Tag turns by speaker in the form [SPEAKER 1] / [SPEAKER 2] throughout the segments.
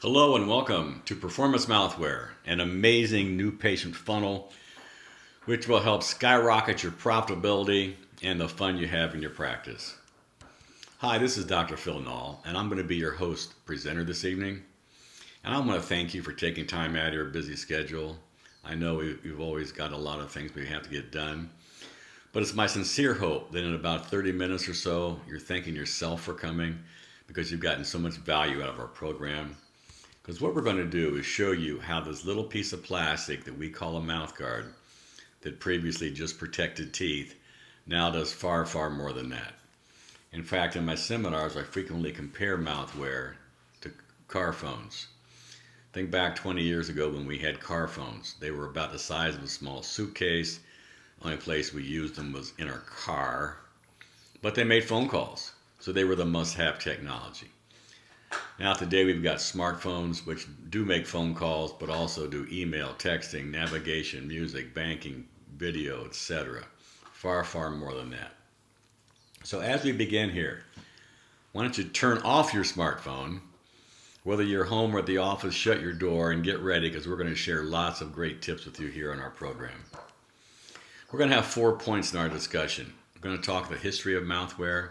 [SPEAKER 1] Hello and welcome to Performance Mouthwear, an amazing new patient funnel which will help skyrocket your profitability and the fun you have in your practice. Hi, this is Dr. Phil Nall, and I'm going to be your host presenter this evening. And I want to thank you for taking time out of your busy schedule. I know we've always got a lot of things we have to get done, but it's my sincere hope that in about 30 minutes or so, you're thanking yourself for coming because you've gotten so much value out of our program. Because what we're going to do is show you how this little piece of plastic that we call a mouth guard that previously just protected teeth now does far, far more than that. In fact, in my seminars, I frequently compare mouthwear to car phones. Think back 20 years ago when we had car phones. They were about the size of a small suitcase. The only place we used them was in our car. But they made phone calls, so they were the must-have technology. Now today we've got smartphones which do make phone calls but also do email, texting, navigation, music, banking, video, etc. Far, far more than that. So as we begin here, why don't you turn off your smartphone, whether you're home or at the office, shut your door and get ready because we're going to share lots of great tips with you here on our program. We're going to have 4 points in our discussion. We're going to talk the history of mouthwear.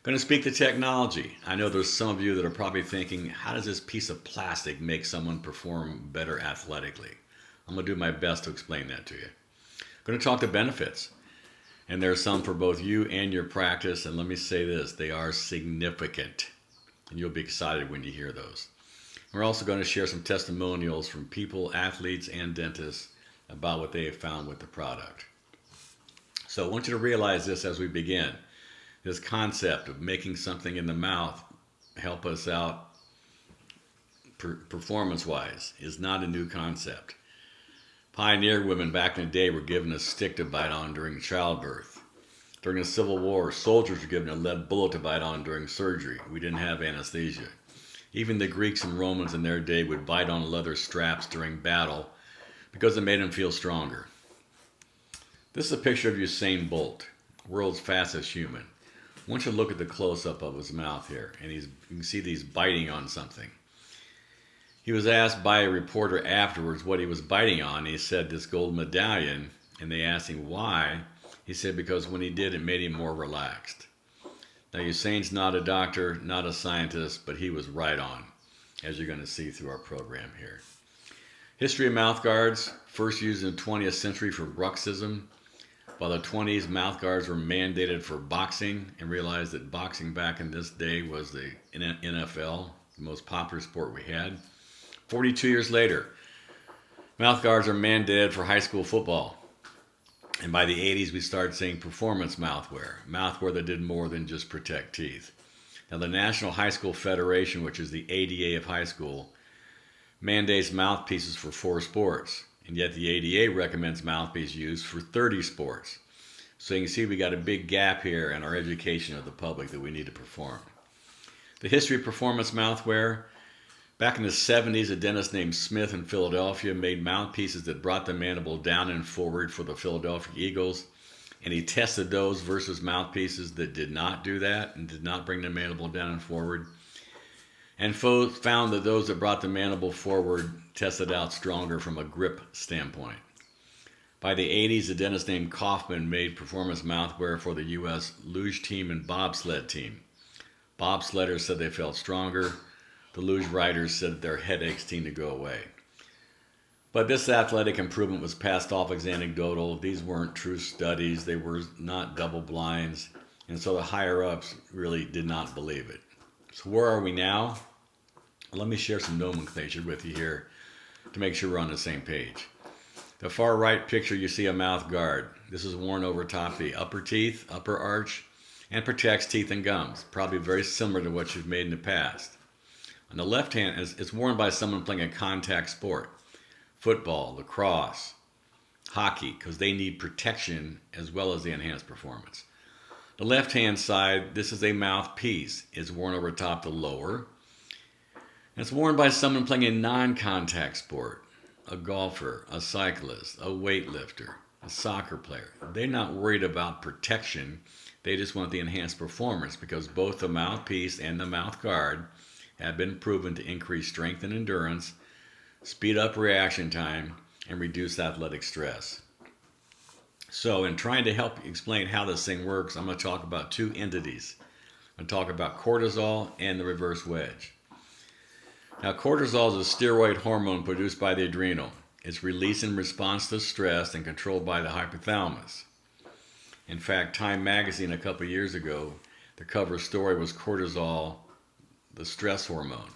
[SPEAKER 1] Going to speak to technology. I know there's some of you that are probably thinking, how does this piece of plastic make someone perform better athletically? I'm going to do my best to explain that to you. Going to talk the benefits. And there are some for both you and your practice. And let me say this, they are significant. And you'll be excited when you hear those. We're also going to share some testimonials from people, athletes, and dentists about what they have found with the product. So I want you to realize this as we begin. This concept of making something in the mouth help us out performance-wise is not a new concept. Pioneer women back in the day were given a stick to bite on during childbirth. During the Civil War, soldiers were given a lead bullet to bite on during surgery. We didn't have anesthesia. Even the Greeks and Romans in their day would bite on leather straps during battle because it made them feel stronger. This is a picture of Usain Bolt, world's fastest human. I want you to look at the close-up of his mouth here, and you can see that he's biting on something. He was asked by a reporter afterwards what he was biting on. He said this gold medallion, and they asked him why. He said because when he did, it made him more relaxed. Now, Usain's not a doctor, not a scientist, but he was right on, as you're going to see through our program here. History of mouth guards, first used in the 20th century for bruxism. By the 20s, mouth guards were mandated for boxing, and realized that boxing back in this day was the NFL, the most popular sport we had. 42 years later, mouth guards are mandated for high school football. And by the 80s, we started seeing performance mouthwear that did more than just protect teeth. Now, the National High School Federation, which is the ADA of high school, mandates mouthpieces for 4 sports. And yet the ADA recommends mouthpiece use for 30 sports. So you can see we got a big gap here in our education of the public that we need to perform. The history of performance mouthwear. Back in the 70s, a dentist named Smith in Philadelphia made mouthpieces that brought the mandible down and forward for the Philadelphia Eagles. And he tested those versus mouthpieces that did not do that and did not bring the mandible down and forward. And found that those that brought the mandible forward tested out stronger from a grip standpoint. By the 80s, a dentist named Kaufman made performance mouthwear for the U.S. luge team and bobsled team. Bobsledders said they felt stronger. The luge riders said their headaches seemed to go away. But this athletic improvement was passed off as anecdotal. These weren't true studies. They were not double blinds. And so the higher-ups really did not believe it. So where are we now? Let me share some nomenclature with you here to make sure we're on the same page. The far right picture, you see a mouth guard. This is worn over top the upper teeth, upper arch, and protects teeth and gums. Probably very similar to what you've made in the past. On the left hand, it's worn by someone playing a contact sport. Football, lacrosse, hockey, because they need protection as well as the enhanced performance. The left-hand side, this is a mouthpiece. It's worn over top the lower. And it's worn by someone playing a non-contact sport. A golfer, a cyclist, a weightlifter, a soccer player. They're not worried about protection. They just want the enhanced performance because both the mouthpiece and the mouth guard have been proven to increase strength and endurance, speed up reaction time, and reduce athletic stress. So in trying to help explain how this thing works, I'm going to talk about two entities. I'm going to talk about cortisol and the reverse wedge. Now, cortisol is a steroid hormone produced by the adrenal. It's released in response to stress and controlled by the hypothalamus. In fact, Time magazine a couple years ago, the cover story was cortisol, the stress hormone.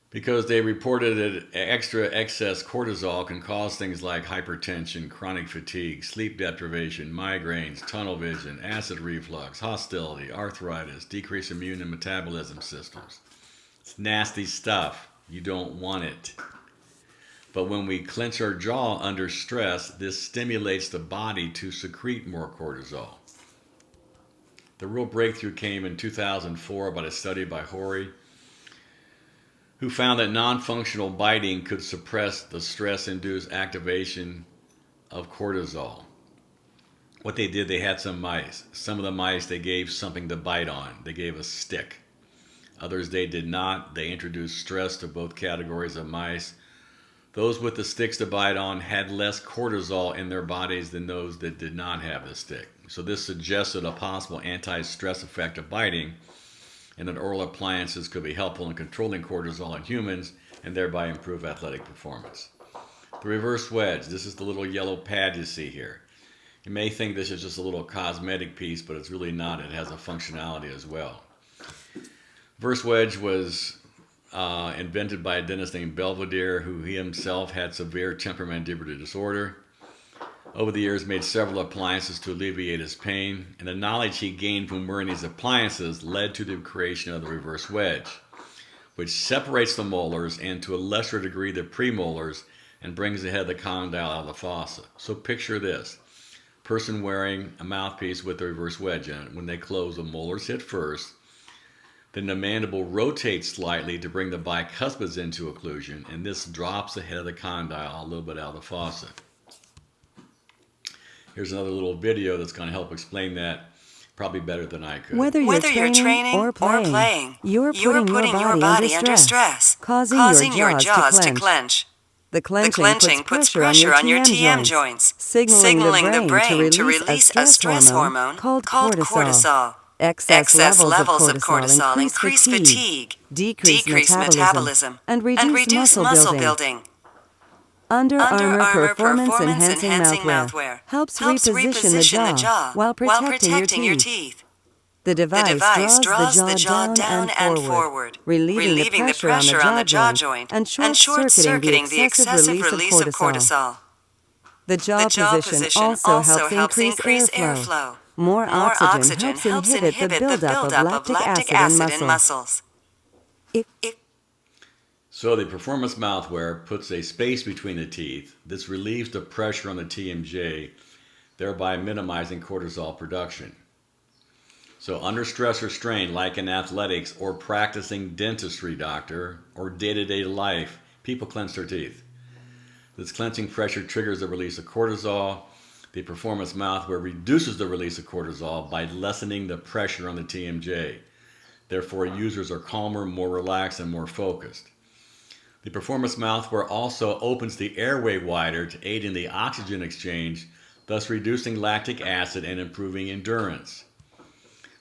[SPEAKER 1] Because they reported that excess cortisol can cause things like hypertension, chronic fatigue, sleep deprivation, migraines, tunnel vision, acid reflux, hostility, arthritis, decreased immune and metabolism systems. It's nasty stuff. You don't want it. But when we clench our jaw under stress, this stimulates the body to secrete more cortisol. The real breakthrough came in 2004 by a study by Horry, who found that non-functional biting could suppress the stress-induced activation of cortisol. What they did, they had some mice. Some of the mice, they gave something to bite on. They gave a stick. Others, they did not. They introduced stress to both categories of mice. Those with the sticks to bite on had less cortisol in their bodies than those that did not have the stick. So this suggested a possible anti-stress effect of biting, and that oral appliances could be helpful in controlling cortisol in humans and thereby improve athletic performance. The reverse wedge, this is the little yellow pad you see here. You may think this is just a little cosmetic piece, but it's really not. It has a functionality as well. Reverse wedge was invented by a dentist named Belvedere, who he himself had severe temporomandibular disorder. Over the years, made several appliances to alleviate his pain, and the knowledge he gained from wearing these appliances led to the creation of the reverse wedge, which separates the molars and to a lesser degree the premolars and brings the head of the condyle out of the fossa. So picture this. Person wearing a mouthpiece with the reverse wedge in it. When they close, the molars hit first. Then the mandible rotates slightly to bring the bicuspids into occlusion, and this drops the head of the condyle a little bit out of the fossa. Here's another little video that's going to help explain that probably better than I could.
[SPEAKER 2] Whether you're training or playing, you're putting your body under stress, causing your jaws to clench. The clenching puts pressure on your TM joints, signaling the brain to release a stress hormone called cortisol. Excess levels of cortisol increase fatigue, decrease metabolism, and reduce muscle building.
[SPEAKER 3] Under Armour Performance-Enhancing Mouthwear helps reposition the jaw while protecting your teeth. The device draws the jaw down and forward, relieving the pressure on the jaw joint and short-circuiting the excessive release of cortisol. The jaw position also helps increase airflow. More oxygen helps inhibit the buildup of lactic acid in muscles.
[SPEAKER 1] So the performance mouthwear puts a space between the teeth. This relieves the pressure on the TMJ, thereby minimizing cortisol production. So under stress or strain, like in athletics or practicing dentistry, doctor, or day-to-day life, people clench their teeth. This clenching pressure triggers the release of cortisol. The performance mouthwear reduces the release of cortisol by lessening the pressure on the TMJ. Therefore, users are calmer, more relaxed, and more focused. The performance mouthwear also opens the airway wider to aid in the oxygen exchange, thus reducing lactic acid and improving endurance.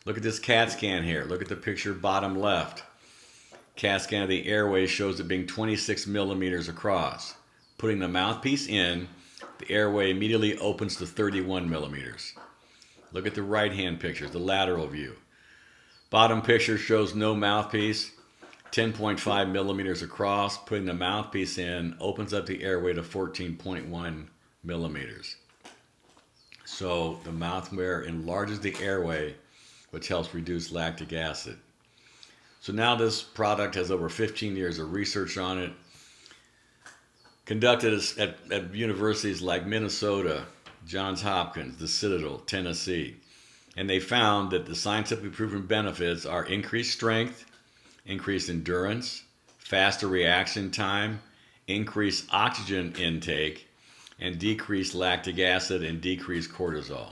[SPEAKER 1] Look at this CAT scan here. Look at the picture bottom left. CAT scan of the airway shows it being 26 millimeters across. Putting the mouthpiece in, the airway immediately opens to 31 millimeters. Look at the right-hand picture, the lateral view. Bottom picture shows no mouthpiece, 10.5 millimeters across. Putting the mouthpiece in opens up the airway to 14.1 millimeters. So the mouthwear enlarges the airway, which helps reduce lactic acid. So now this product has over 15 years of research on it, conducted at universities like Minnesota, Johns Hopkins, the Citadel, Tennessee. And they found that the scientifically proven benefits are increased strength, increased endurance, faster reaction time, increased oxygen intake, and decreased lactic acid and decreased cortisol.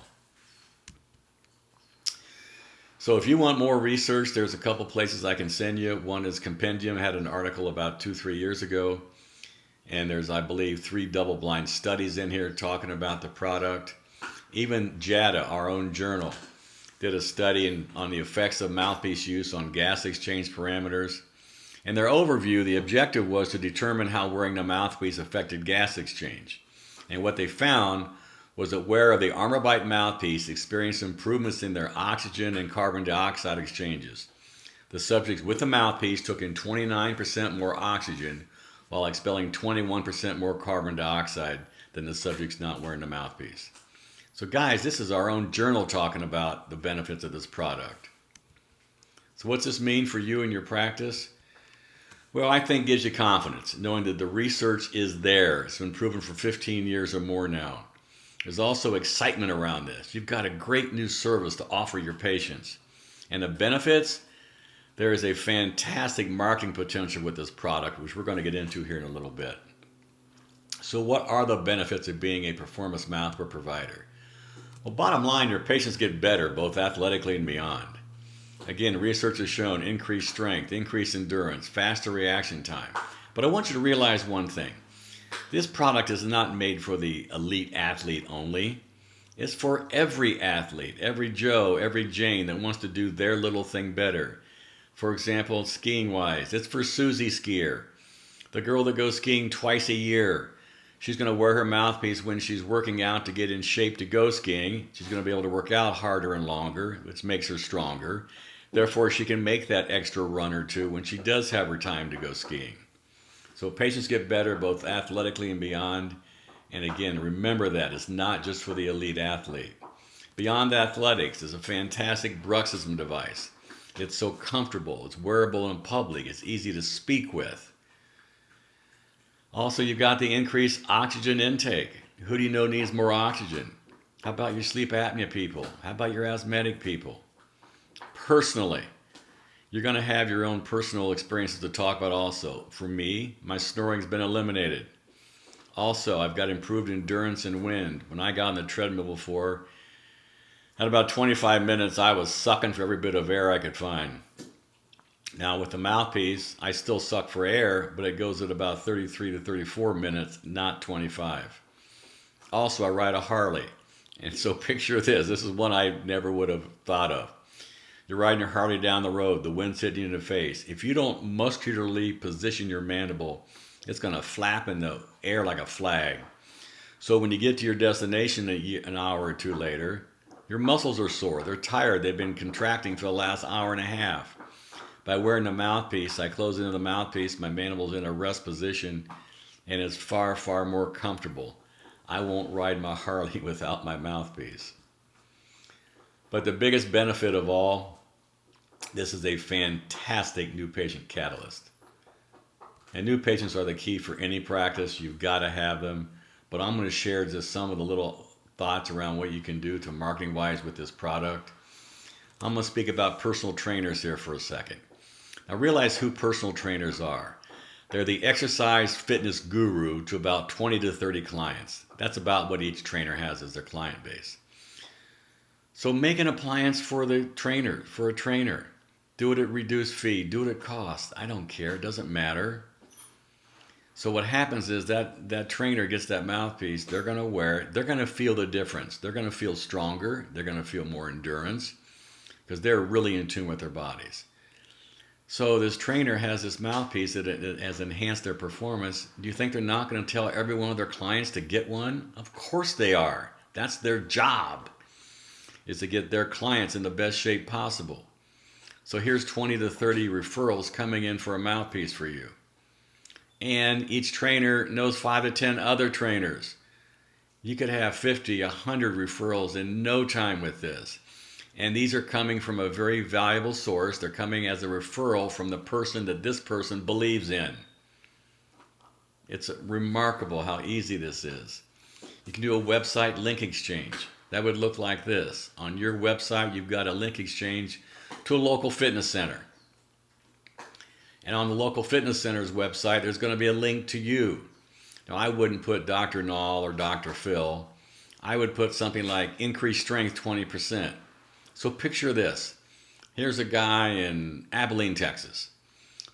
[SPEAKER 1] So if you want more research, there's a couple places I can send you. One is Compendium, had an article about 2-3 years ago. And there's, I believe, 3 double-blind studies in here talking about the product. Even JADA, our own journal, did a study on the effects of mouthpiece use on gas exchange parameters. In their overview, the objective was to determine how wearing the mouthpiece affected gas exchange. And what they found was that wearer of the ArmorBite mouthpiece experienced improvements in their oxygen and carbon dioxide exchanges. The subjects with the mouthpiece took in 29% more oxygen while expelling 21% more carbon dioxide than the subjects not wearing the mouthpiece. So guys, this is our own journal talking about the benefits of this product. So what's this mean for you and your practice? Well, I think it gives you confidence, knowing that the research is there. It's been proven for 15 years or more now. There's also excitement around this. You've got a great new service to offer your patients. And the benefits, there is a fantastic marketing potential with this product, which we're going to get into here in a little bit. So what are the benefits of being a performance mouthwear provider? Well, bottom line, your patients get better, both athletically and beyond. Again, research has shown increased strength, increased endurance, faster reaction time. But I want you to realize one thing. This product is not made for the elite athlete only. It's for every athlete, every Joe, every Jane that wants to do their little thing better. For example, skiing-wise, it's for Susie Skier, the girl that goes skiing twice a year. She's going to wear her mouthpiece when she's working out to get in shape to go skiing. She's going to be able to work out harder and longer, which makes her stronger. Therefore, she can make that extra run or two when she does have her time to go skiing. So patients get better both athletically and beyond. And again, remember that it's not just for the elite athlete. Beyond athletics is a fantastic bruxism device. It's so comfortable, it's wearable in public, it's easy to speak with. Also, you've got the increased oxygen intake. Who do you know needs more oxygen? How about your sleep apnea people? How about your asthmatic people? Personally, you're going to have your own personal experiences to talk about also. For me, my snoring's been eliminated. Also, I've got improved endurance and wind. When I got on the treadmill before, at about 25 minutes, I was sucking for every bit of air I could find. Now, with the mouthpiece, I still suck for air, but it goes at about 33 to 34 minutes, not 25. Also, I ride a Harley. And so picture this. This is one I never would have thought of. You're riding your Harley down the road, the wind's hitting you in the face. If you don't muscularly position your mandible, it's going to flap in the air like a flag. So when you get to your destination an hour or two later, your muscles are sore. They're tired. They've been contracting for the last hour and a half. By wearing the mouthpiece, I close into the mouthpiece, my mandible's in a rest position, and it's far, far more comfortable. I won't ride my Harley without my mouthpiece. But the biggest benefit of all, this is a fantastic new patient catalyst. And new patients are the key for any practice. You've got to have them. But I'm going to share just some of the little thoughts around what you can do to marketing-wise with this product. I'm going to speak about personal trainers here for a second. Now realize who personal trainers are. They're the exercise fitness guru to about 20 to 30 clients. That's about what each trainer has as their client base. So make an appliance for the trainer, for a trainer. Do it at reduced fee, do it at cost. I don't care, it doesn't matter. So what happens is that trainer gets that mouthpiece, they're going to wear it, they're going to feel the difference. They're going to feel stronger, they're going to feel more endurance because they're really in tune with their bodies. So this trainer has this mouthpiece that has enhanced their performance. Do you think they're not going to tell every one of their clients to get one? Of course they are. That's their job, is to get their clients in the best shape possible. So here's 20 to 30 referrals coming in for a mouthpiece for you. And each trainer knows 5 to 10 other trainers. You could have 50, 100 referrals in no time with this. And these are coming from a very valuable source. They're coming as a referral from the person that this person believes in. It's remarkable how easy this is. You can do a website link exchange. That would look like this. On your website, you've got a link exchange to a local fitness center. And on the local fitness center's website, there's going to be a link to you. Now, I wouldn't put Dr. Nall or Dr. Phil. I would put something like increased strength 20%. So picture this. Here's a guy in Abilene, Texas.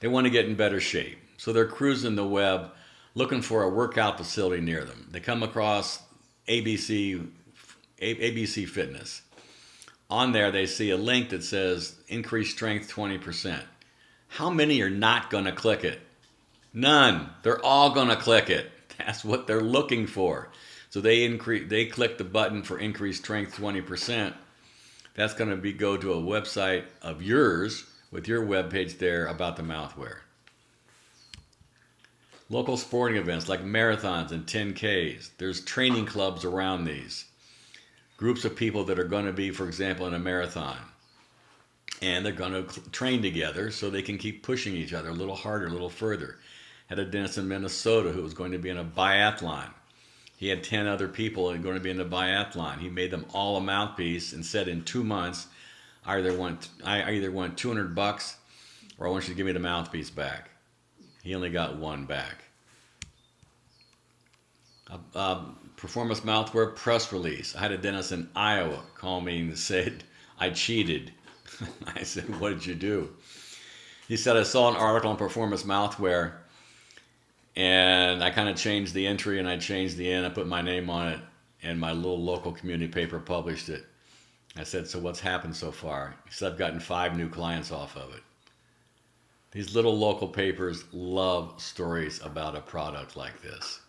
[SPEAKER 1] They want to get in better shape. So they're cruising the web looking for a workout facility near them. They come across ABC Fitness. On there, they see a link that says increase strength 20%. How many are not going to click it? None. They're all going to click it. That's what they're looking for. So they click the button for increased strength 20%. That's going to go to a website of yours with your webpage there about the mouthwear. Local sporting events like marathons and 10Ks. There's training clubs around these. Groups of people that are going to be, for example, in a marathon. And they're going to train together so they can keep pushing each other a little harder, a little further. Had a dentist in Minnesota who was going to be in a biathlon. He had 10 other people going to be in the biathlon. He made them all a mouthpiece and said in 2 months, I either want $200 or I want you to give me the mouthpiece back. He only got one back. Performance mouthwear press release. I had a dentist in Iowa call me and said, I cheated. I said, what did you do? He said, I saw an article on performance mouthwear and I kind of changed the entry and I changed the end. I put my name on it and my little local community paper published it. I said, so what's happened so far? He said, I've gotten 5 new clients off of it. These little local papers love stories about a product like this.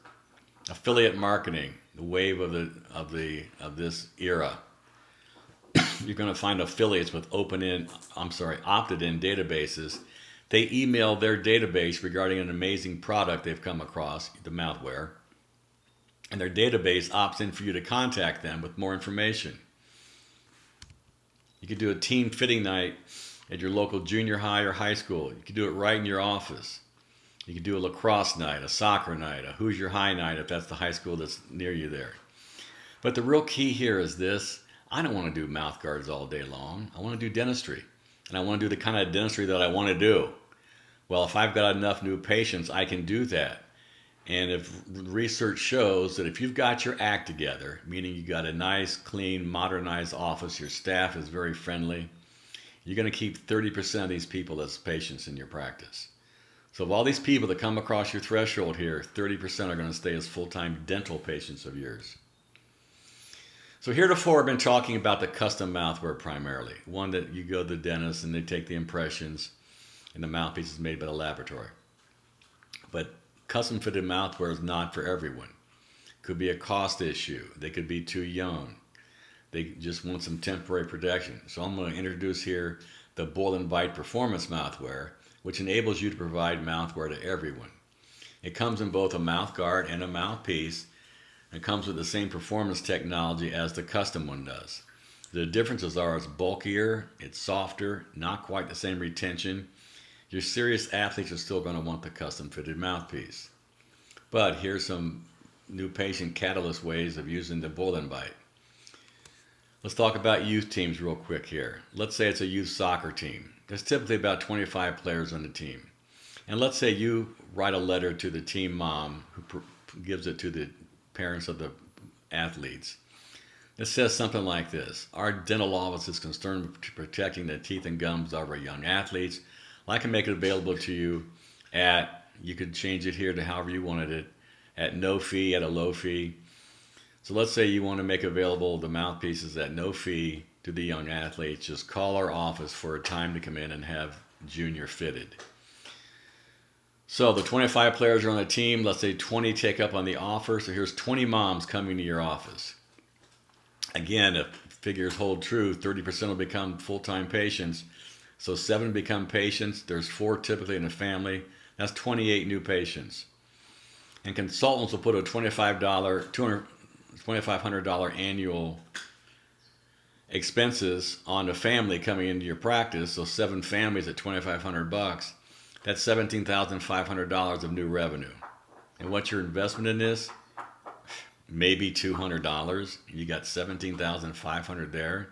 [SPEAKER 1] Affiliate marketing, the wave of this era. You're going to find affiliates with opted-in databases. They email their database regarding an amazing product they've come across, the mouthwear, and their database opts in for you to contact them with more information. You could do a team fitting night at your local junior high or high school. You could do it right in your office. You could do a lacrosse night, a soccer night, a Hoosier High night if that's the high school that's near you there. But the real key here is this. I don't want to do mouth guards all day long. I want to do dentistry. And I want to do the kind of dentistry that I want to do. Well, if I've got enough new patients, I can do that. And if research shows that if you've got your act together, meaning you got a nice, clean, modernized office, your staff is very friendly, you're going to keep 30% of these people as patients in your practice. So of all these people that come across your threshold here, 30% are going to stay as full-time dental patients of yours. So heretofore, I've been talking about the custom mouthwear primarily. One that you go to the dentist and they take the impressions and the mouthpiece is made by the laboratory. But custom fitted mouthwear is not for everyone. Could be a cost issue. They could be too young. They just want some temporary protection. So I'm going to introduce here the Boil and Bite Performance Mouthwear, which enables you to provide mouthwear to everyone. It comes in both a mouth guard and a mouthpiece, and comes with the same performance technology as the custom one does. The differences are it's bulkier, it's softer, not quite the same retention. Your serious athletes are still going to want the custom fitted mouthpiece. But here's some new patient catalyst ways of using the Boil and Bite. Let's talk about youth teams real quick here. Let's say it's a youth soccer team. There's typically about 25 players on the team. And let's say you write a letter to the team mom who gives it to the parents of the athletes. It says something like this. Our dental office is concerned with protecting the teeth and gums of our young athletes. Well, I can make it available to you you could change it here to however you wanted it, at no fee, at a low fee. So let's say you want to make available the mouthpieces at no fee to the young athletes. Just call our office for a time to come in and have junior fitted. So the 25 players are on the team. Let's say 20 take up on the offer. So here's 20 moms coming to your office. Again, if figures hold true, 30% will become full-time patients. So 7 become patients. There's 4 typically in a family. That's 28 new patients. And consultants will put a $2,500 annual expenses on a family coming into your practice. So 7 families at $2,500. That's $17,500 of new revenue. And what's your investment in this? Maybe $200. You got $17,500 there.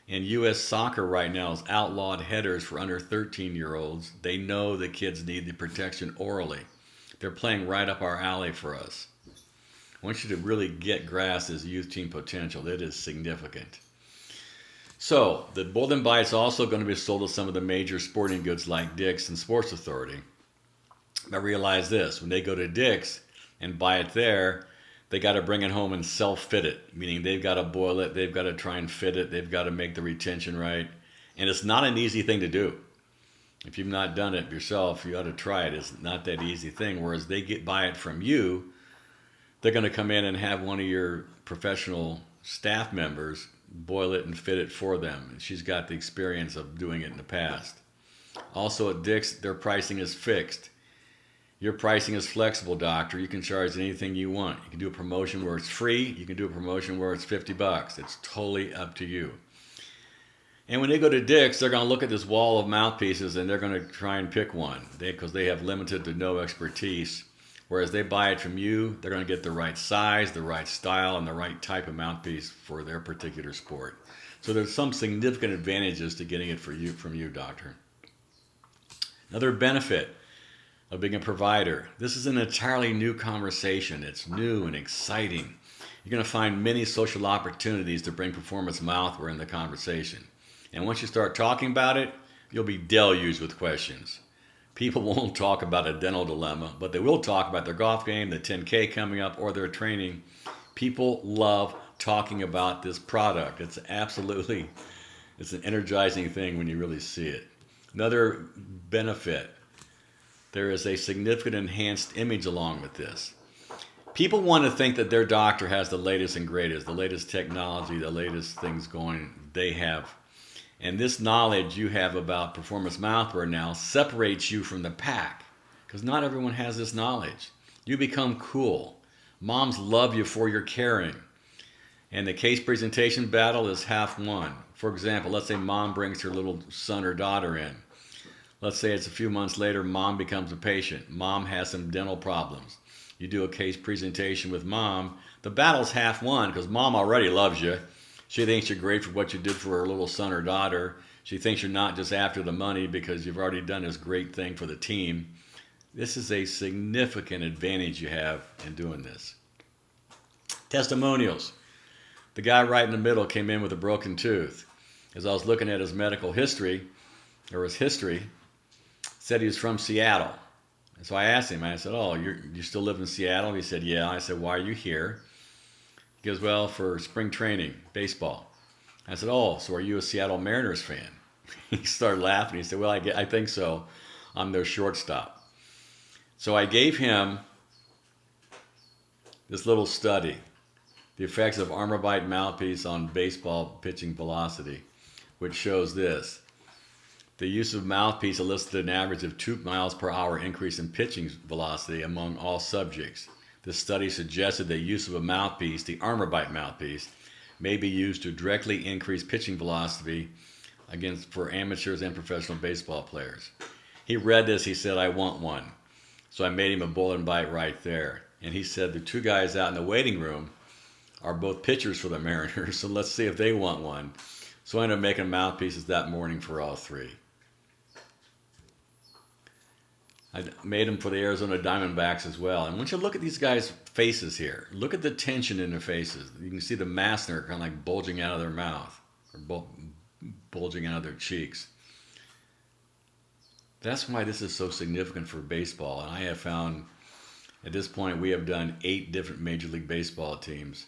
[SPEAKER 1] And U.S. soccer right now is outlawed headers for under 13-year-olds. They know the kids need the protection orally. They're playing right up our alley for us. I want you to really grasp this youth team potential. It is significant. So the Bullet Bite is also going to be sold at some of the major sporting goods like Dick's and Sports Authority. But realize this, when they go to Dick's and buy it there, they got to bring it home and self-fit it, meaning they've got to boil it, they've got to try and fit it, they've got to make the retention right. And it's not an easy thing to do. If you've not done it yourself, you ought to try it. It's not that easy thing. Whereas they buy it from you, they're going to come in and have one of your professional staff members boil it and fit it for them. And she's got the experience of doing it in the past. Also at Dick's, their pricing is fixed. Your pricing is flexible, doctor. You can charge anything you want. You can do a promotion where it's free. You can do a promotion where it's $50. It's totally up to you. And when they go to Dick's, they're going to look at this wall of mouthpieces and they're going to try and pick one because they have limited to no expertise. Whereas they buy it from you, they're going to get the right size, the right style, and the right type of mouthpiece for their particular sport. So there's some significant advantages to getting it from you, doctor. Another benefit of being a provider. This is an entirely new conversation. It's new and exciting. You're going to find many social opportunities to bring performance mouthwear in the conversation. And once you start talking about it, you'll be deluged with questions. People won't talk about a dental dilemma, but they will talk about their golf game, the 10K coming up, or their training. People love talking about this product. It's an energizing thing when you really see it. Another benefit, there is a significant enhanced image along with this. People want to think that their doctor has the latest and greatest, the latest technology, the latest things going they have. And this knowledge you have about performance mouthwear now separates you from the pack because not everyone has this knowledge. You become cool. Moms love you for your caring. And the case presentation battle is half won. For example, let's say mom brings her little son or daughter in. Let's say it's a few months later, mom becomes a patient. Mom has some dental problems. You do a case presentation with mom. The battle's half won because mom already loves you. She thinks you're great for what you did for her little son or daughter. She thinks you're not just after the money because you've already done this great thing for the team. This is a significant advantage you have in doing this. Testimonials. The guy right in the middle came in with a broken tooth. As I was looking at his medical history, said he was from Seattle. And so I asked him, I said, oh, you still live in Seattle? He said, yeah. I said, why are you here? He goes, well, for spring training, baseball. I said, oh, so are you a Seattle Mariners fan? He started laughing. He said, well, I think so. I'm their shortstop. So I gave him this little study, the effects of Armor Bite mouthpiece on baseball pitching velocity, which shows this. The use of mouthpiece elicited an average of 2 miles per hour increase in pitching velocity among all subjects. This study suggested that use of a mouthpiece, the Armor Bite mouthpiece, may be used to directly increase pitching velocity for amateurs and professional baseball players. He read this, he said, I want one. So I made him a Bullet Bite right there. And he said the two guys out in the waiting room are both pitchers for the Mariners, so let's see if they want one. So I ended up making mouthpieces that morning for all three. I made them for the Arizona Diamondbacks as well. And once you look at these guys' faces here, look at the tension in their faces. You can see the mass nerve kind of like bulging out of their mouth or bulging out of their cheeks. That's why this is so significant for baseball. And I have found at this point we have done 8 different Major League Baseball teams,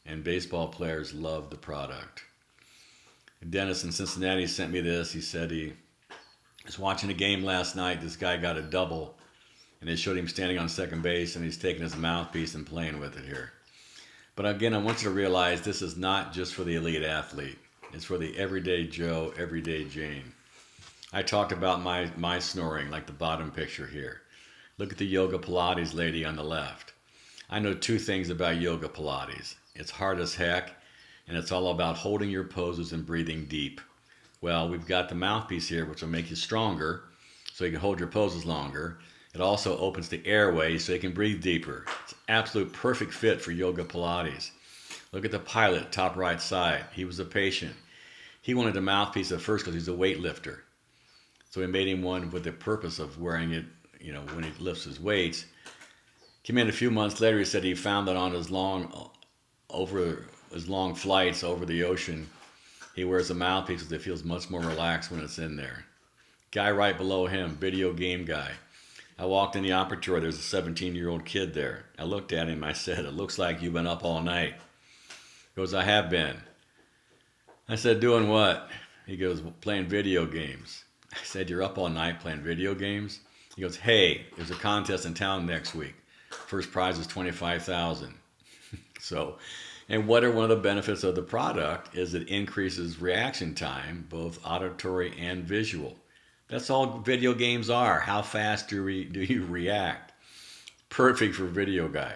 [SPEAKER 1] and baseball players love the product. Dennis in Cincinnati sent me this. He said he was watching a game last night. This guy got a double, and they showed him standing on second base, and he's taking his mouthpiece and playing with it here. But again, I want you to realize this is not just for the elite athlete. It's for the everyday Joe, everyday Jane. I talked about my snoring, like the bottom picture here. Look at the yoga Pilates lady on the left. I know 2 things about yoga Pilates. It's hard as heck, and it's all about holding your poses and breathing deep. Well, we've got the mouthpiece here, which will make you stronger, so you can hold your poses longer. It also opens the airway so you can breathe deeper. It's an absolute perfect fit for yoga Pilates. Look at the pilot, top right side. He was a patient. He wanted a mouthpiece at first because he's a weightlifter. So we made him one with the purpose of wearing it, when he lifts his weights. Came in a few months later, he said he found that on his long flights over the ocean, He wears a mouthpiece because it feels much more relaxed when it's in there. Guy right below him, video game guy. I walked in the operatory. There's a 17-year-old kid there. I looked at him. I said, "It looks like you've been up all night." He goes, "I have been." I said, "Doing what?" He goes, "Playing video games." I said, "You're up all night playing video games?" He goes, "Hey, there's a contest in town next week. First prize is $25,000. So, and what are one of the benefits of the product is it increases reaction time, both auditory and visual. That's all video games are. How fast do you react? Perfect for video guy.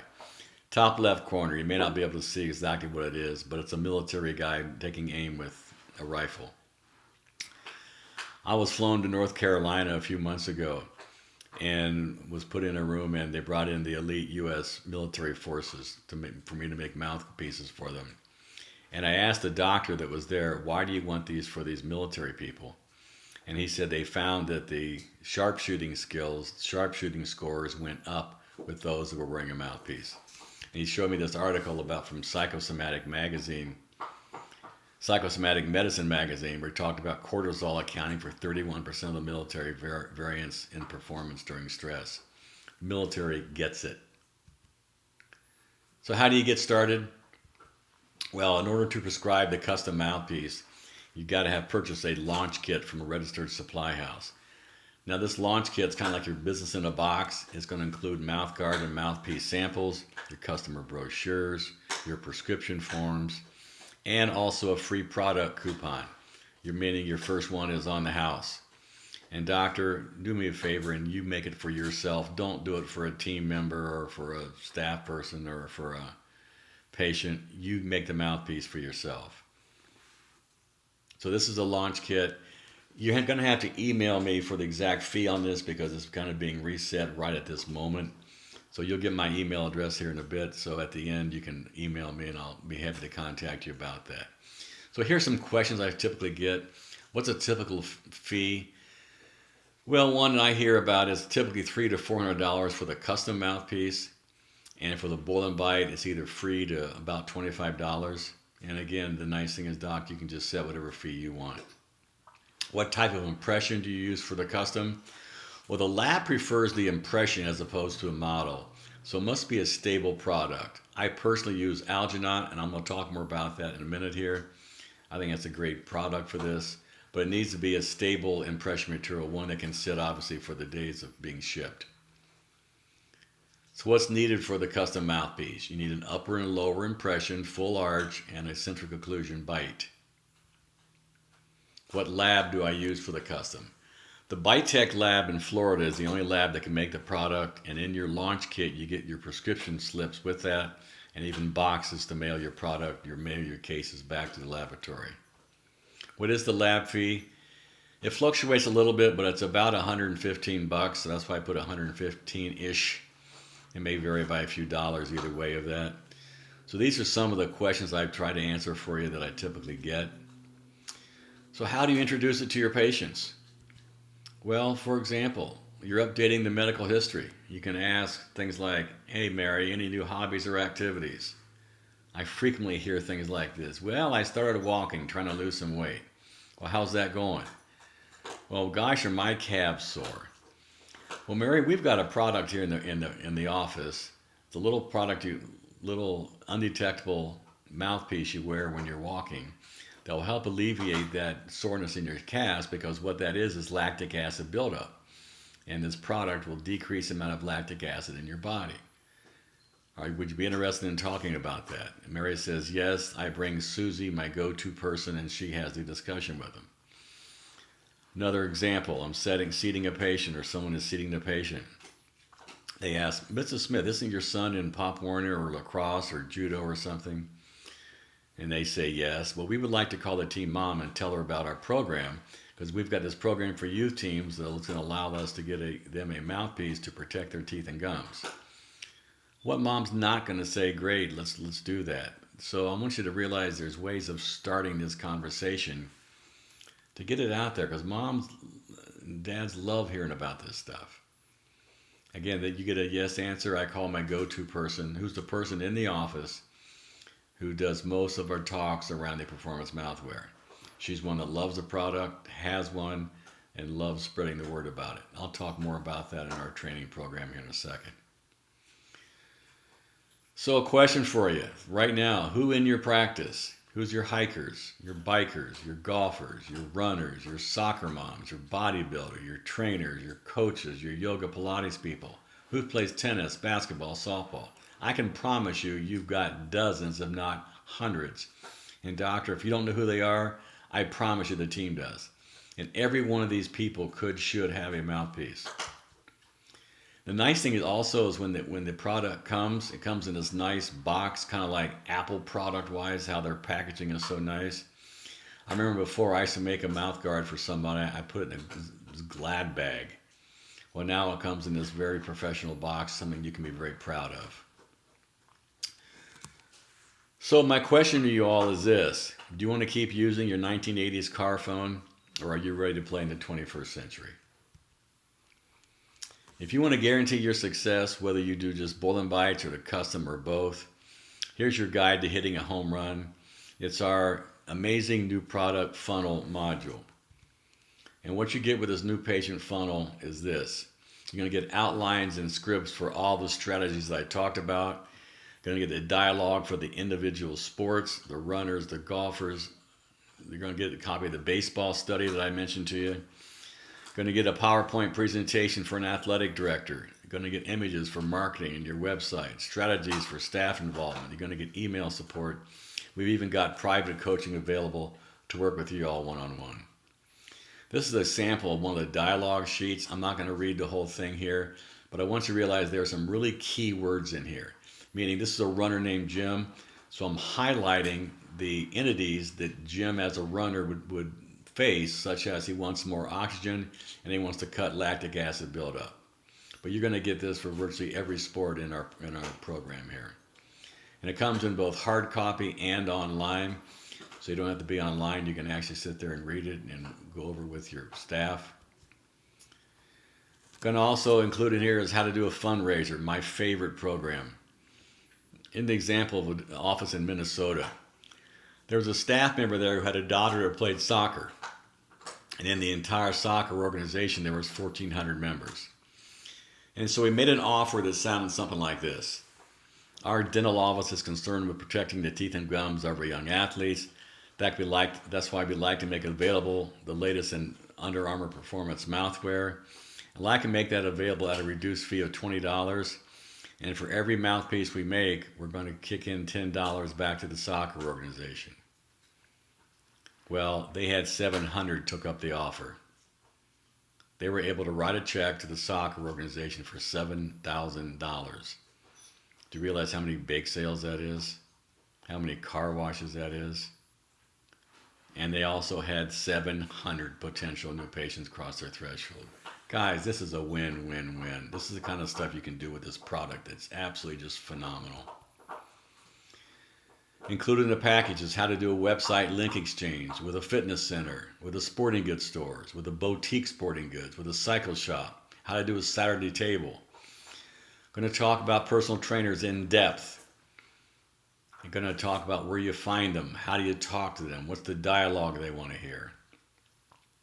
[SPEAKER 1] Top left corner, you may not be able to see exactly what it is, but it's a military guy taking aim with a rifle. I was flown to North Carolina a few months ago and was put in a room, and they brought in the elite U.S. military forces for me to make mouthpieces for them. And I asked the doctor that was there, "Why do you want these for these military people?" And he said they found that the sharpshooting scores went up with those who were wearing a mouthpiece. And he showed me this article from Psychosomatic Medicine magazine, where it talked about cortisol accounting for 31% of the military variance in performance during stress. Military gets it. So how do you get started? Well, in order to prescribe the custom mouthpiece, you've got to have purchased a launch kit from a registered supply house. Now, this launch kit is kind of like your business in a box. It's going to include mouth guard and mouthpiece samples, your customer brochures, your prescription forms, and also a free product coupon. Meaning your first one is on the house. And doctor, do me a favor and you make it for yourself. Don't do it for a team member or for a staff person or for a patient. You make the mouthpiece for yourself. So this is a launch kit. You're going to have to email me for the exact fee on this because it's kind of being reset right at this moment. So you'll get my email address here in a bit. So at the end, you can email me and I'll be happy to contact you about that. So here's some questions I typically get. What's a typical fee? Well, one I hear about is typically $300 to $400 for the custom mouthpiece. And for the boil and bite, it's either free to about $25. And again, the nice thing is, doc, you can just set whatever fee you want. What type of impression do you use for the custom? Well, the lab prefers the impression as opposed to a model, so it must be a stable product. I personally use Alginate, and I'm going to talk more about that in a minute here. I think that's a great product for this, but it needs to be a stable impression material, one that can sit obviously for the days of being shipped. So what's needed for the custom mouthpiece? You need an upper and lower impression, full arch, and a central occlusion bite. What lab do I use for the custom? The Bitech lab in Florida is the only lab that can make the product, and in your launch kit you get your prescription slips with that and even boxes to mail your product, mail your cases back to the laboratory. What is the lab fee? It fluctuates a little bit, but it's about $115, so that's why I put 115-ish. It may vary by a few dollars either way of that. So these are some of the questions I've tried to answer for you that I typically get. So how do you introduce it to your patients? Well, for example, you're updating the medical history. You can ask things like, "Hey Mary, any new hobbies or activities?" I frequently hear things like this. "Well, I started walking, trying to lose some weight." "Well, how's that going?" "Well, gosh, are my calves sore?" "Well, Mary, we've got a product here in the office. It's a little product, little undetectable mouthpiece you wear when you're walking that will help alleviate that soreness in your calves, because what that is lactic acid buildup. And this product will decrease the amount of lactic acid in your body. All right, would you be interested in talking about that?" And Mary says, "Yes, I bring Susie, my go-to person, and she has the discussion with them." Another example, I'm seating a patient, or someone is seating the patient. They ask, "Mrs. Smith, isn't your son in Pop Warner or lacrosse or judo or something?" And they say yes. "Well, we would like to call the team mom and tell her about our program, because we've got this program for youth teams that's going to allow us to get them a mouthpiece to protect their teeth and gums." What mom's not going to say, "Great, let's do that"? So I want you to realize there's ways of starting this conversation to get it out there, because moms and dads love hearing about this stuff. Again, that you get a yes answer, I call my go-to person, who's the person in the office who does most of our talks around the performance mouthwear. She's one that loves the product, has one, and loves spreading the word about it. I'll talk more about that in our training program here in a second. So a question for you right now, who in your practice, who's your hikers, your bikers, your golfers, your runners, your soccer moms, your bodybuilder, your trainers, your coaches, your yoga Pilates people, who plays tennis, basketball, softball? I can promise you, you've got dozens, if not hundreds. And doctor, if you don't know who they are, I promise you the team does. And every one of these people should have a mouthpiece. The nice thing is also is when the product comes, it comes in this nice box, kind of like Apple product-wise, how their packaging is so nice. I remember before I used to make a mouth guard for somebody, I put it in a Glad bag. Well, now it comes in this very professional box, something you can be very proud of. So my question to you all is this. Do you want to keep using your 1980s car phone, or are you ready to play in the 21st century? If you want to guarantee your success, whether you do just bull and bites or the custom or both, here's your guide to hitting a home run. It's our amazing new product funnel module. And what you get with this new patient funnel is this. You're going to get outlines and scripts for all the strategies that I talked about. You're going to get the dialogue for the individual sports, the runners, the golfers. You're going to get a copy of the baseball study that I mentioned to you. You're going to get a PowerPoint presentation for an athletic director. You're going to get images for marketing and your website, strategies for staff involvement. You're going to get email support. We've even got private coaching available to work with you all one-on-one. This is a sample of one of the dialogue sheets. I'm not going to read the whole thing here, but I want you to realize there are some really key words in here. Meaning this is a runner named Jim, so I'm highlighting the entities that Jim as a runner would face, such as he wants more oxygen and he wants to cut lactic acid buildup. But you're going to get this for virtually every sport in our program here. And it comes in both hard copy and online, so you don't have to be online. You can actually sit there and read it and go over with your staff. Going to also include in here is how to do a fundraiser, my favorite program. In the example of an office in Minnesota, there was a staff member there who had a daughter who played soccer. And in the entire soccer organization, there was 1,400 members. And so we made an offer that sounded something like this. Our dental office is concerned with protecting the teeth and gums of our young athletes. That's why we like to make available the latest in Under Armour Performance mouthwear. I'd like to make that available at a reduced fee of $20. And for every mouthpiece we make, we're going to kick in $10 back to the soccer organization. Well, they had 700 took up the offer. They were able to write a check to the soccer organization for $7,000. Do you realize how many bake sales that is? How many car washes that is? And they also had 700 potential new patients cross their threshold. Guys, this is a win-win-win. This is the kind of stuff you can do with this product that's absolutely just phenomenal. Included in the package is how to do a website link exchange with a fitness center, with a sporting goods stores, with a boutique sporting goods, with a cycle shop, how to do a Saturday table. I'm going to talk about personal trainers in depth. I'm going to talk about where you find them, how do you talk to them, what's the dialogue they want to hear.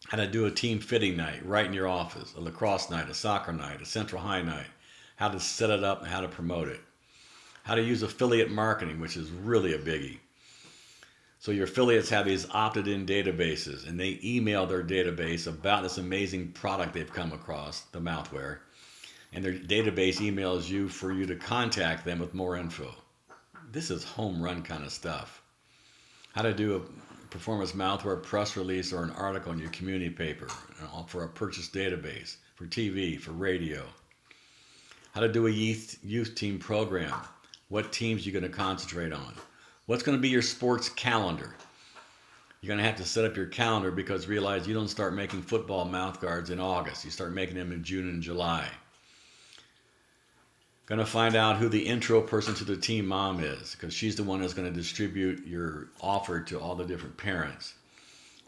[SPEAKER 1] How to do a team fitting night right in your office, a lacrosse night, a soccer night, a Central High night, how to set it up and how to promote it. How to use affiliate marketing, which is really a biggie. So your affiliates have these opted-in databases, and they email their database about this amazing product they've come across, the mouthwear, and their database emails you for you to contact them with more info. This is home run kind of stuff. How to do a performance mouthwear press release or an article in your community paper for a purchase database, for TV, for radio. How to do a youth team program. What teams you're going to concentrate on. What's going to be your sports calendar. You're going to have to set up your calendar because realize you don't start making football mouth guards in August. You start making them in June and July. Going to find out who the intro person to the team mom is because she's the one that's going to distribute your offer to all the different parents.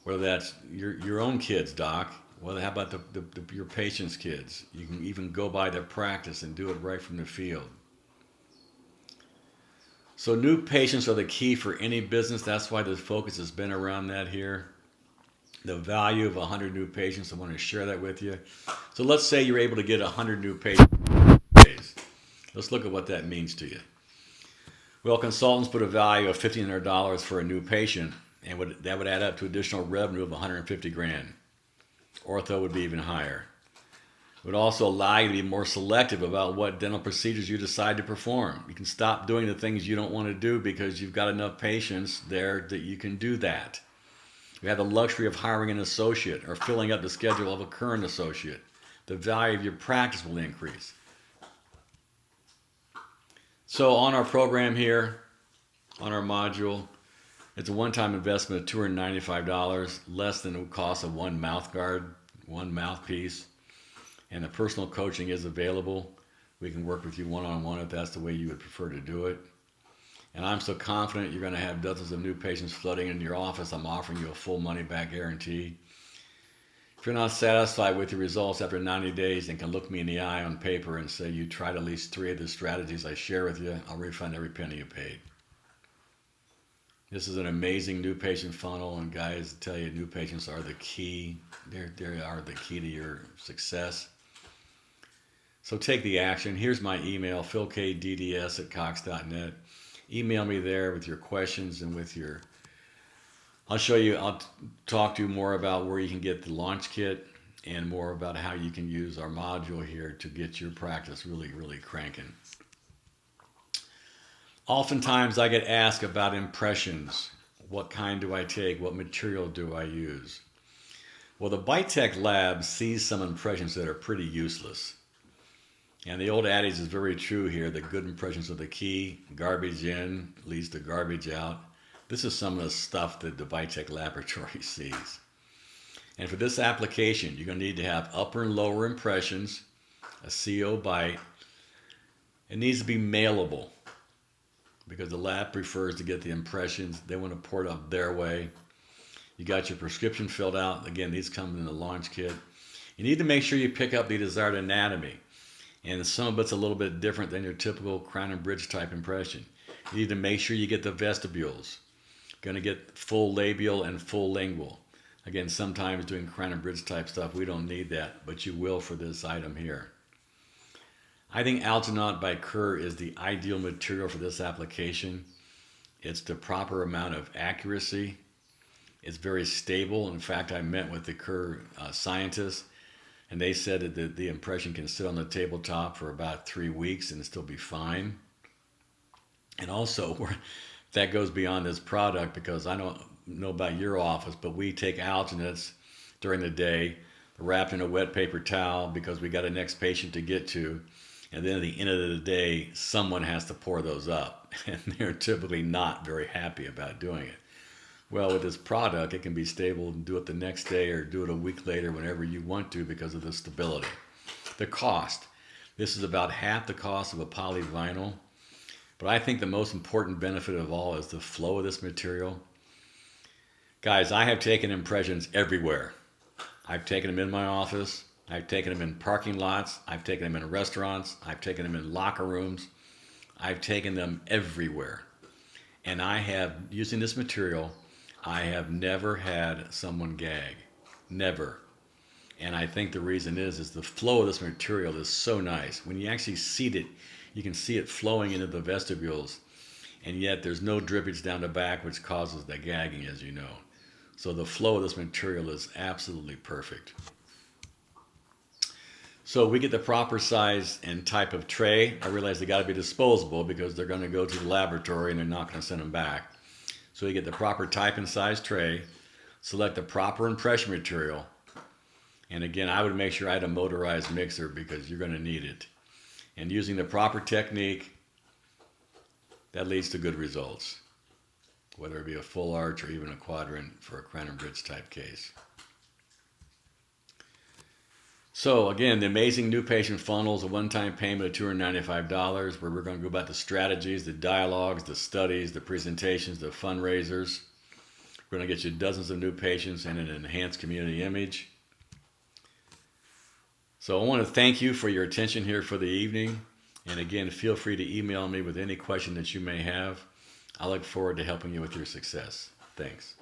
[SPEAKER 1] Whether that's your own kids, doc. Well, how about your patients' kids? You can even go by their practice and do it right from the field. So new patients are the key for any business. That's why the focus has been around that here. the value of 100 new patients. I want to share that with you. So let's say you're able to get 100 new patients. Let's look at what that means to you. Well, consultants put a value of $1,500 for a new patient, and that would add up to additional revenue of 150 grand. Ortho would be even higher. It would also allow you to be more selective about what dental procedures you decide to perform. You can stop doing the things you don't want to do because you've got enough patients there that you can do that. You have the luxury of hiring an associate or filling up the schedule of a current associate. The value of your practice will increase. So on our program here, on our module, it's a one-time investment of $295, less than the cost of one mouth guard, one mouthpiece. And the personal coaching is available. We can work with you one-on-one if that's the way you would prefer to do it. And I'm so confident you're going to have dozens of new patients flooding into your office. I'm offering you a full money-back guarantee. If you're not satisfied with your results after 90 days, then can look me in the eye on paper and say you tried at least 3 of the strategies I share with you, I'll refund every penny you paid. This is an amazing new patient funnel, and guys, I tell you, new patients are the key. They are the key to your success. So take the action. Here's my email, philkdds@cox.net. Email me there with your questions and with your... I'll talk to you more about where you can get the launch kit and more about how you can use our module here to get your practice really, really cranking. Oftentimes I get asked about impressions. What kind do I take? What material do I use? Well, the BiteTech lab sees some impressions that are pretty useless. And the old adage is very true here, that good impressions are the key. Garbage in leads to garbage out. This is some of the stuff that the BiteTech laboratory sees. And for this application, you're going to need to have upper and lower impressions, a CO bite. It needs to be mailable because the lab prefers to get the impressions. They want to port up their way. You got your prescription filled out. Again, these come in the launch kit. You need to make sure you pick up the desired anatomy. And some of it's a little bit different than your typical crown and bridge type impression. You need to make sure you get the vestibules. You're going to get full labial and full lingual. Again, sometimes doing crown and bridge type stuff, we don't need that, but you will for this item here. I think Alginate by Kerr is the ideal material for this application. It's the proper amount of accuracy. It's very stable. In fact, I met with the Kerr scientists, and they said that the impression can sit on the tabletop for about 3 weeks and still be fine. And also, that goes beyond this product, because I don't know about your office, but we take alginates during the day, wrapped in a wet paper towel because we got a next patient to get to. And then at the end of the day, someone has to pour those up. And they're typically not very happy about doing it. Well, with this product, it can be stable and do it the next day or do it a week later whenever you want to because of the stability. The cost. This is about half the cost of a polyvinyl. But I think the most important benefit of all is the flow of this material. Guys, I have taken impressions everywhere. I've taken them in my office. I've taken them in parking lots. I've taken them in restaurants. I've taken them in locker rooms. I've taken them everywhere. And I have, using this material, I have never had someone gag. Never. And I think the reason is the flow of this material is so nice. When you actually seat it, you can see it flowing into the vestibules. And yet there's no drippage down the back, which causes the gagging, as you know. So the flow of this material is absolutely perfect. So we get the proper size and type of tray. I realize they got to be disposable because they're going to go to the laboratory and they're not going to send them back. So you get the proper type and size tray, select the proper impression material. And again, I would make sure I had a motorized mixer because you're going to need it. And using the proper technique, that leads to good results, whether it be a full arch or even a quadrant for a crown and bridge type case. So again, the amazing new patient funnel is a one-time payment of $295 where we're going to go about the strategies, the dialogues, the studies, the presentations, the fundraisers. We're going to get you dozens of new patients and an enhanced community image. So I want to thank you for your attention here for the evening. And again, feel free to email me with any question that you may have. I look forward to helping you with your success. Thanks.